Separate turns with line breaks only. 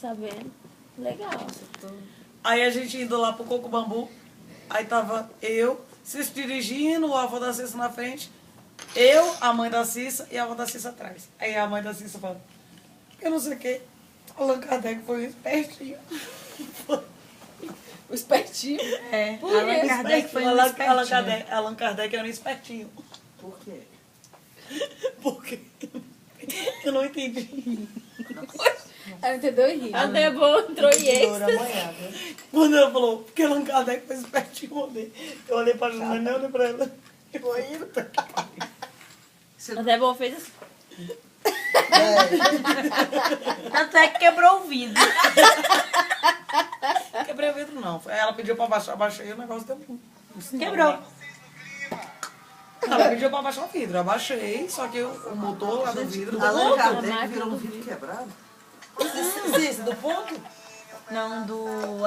sabendo. Legal.
Aí a gente indo lá pro Coco Bambu, aí tava eu, Cício dirigindo, o avô da Cissa na frente, eu, a mãe da Cissa e a avó da Cissa atrás. Aí a mãe da Cissa fala, eu não sei o quê. Allan Kardec foi espertinho.
O espertinho.
É,
Por
Allan
quê?
Kardec foi um
Allan
espertinho.
Allan Kardec era um espertinho.
Por quê?
Por quê? Eu não entendi.
Ela entendeu e riu.
Até bom, entrou em êxtase.
amanhã, viu?
Quando ela falou, porque Allan Kardec foi espertinho, eu olhei pra Janaína, eu olhei pra ela. Foi indo.
Até bom fez assim.
Tanto é que quebrou o vidro.
Quebrei o vidro, não. Ela pediu pra baixar, abaixei e o negócio deu um...
Quebrou.
Ela pediu pra baixar o vidro, abaixei, só que o motor lá do vidro...
Allan
a
Kardec
máquina
virou um
do
vidro quebrado?
Esse do ponto?
Não, do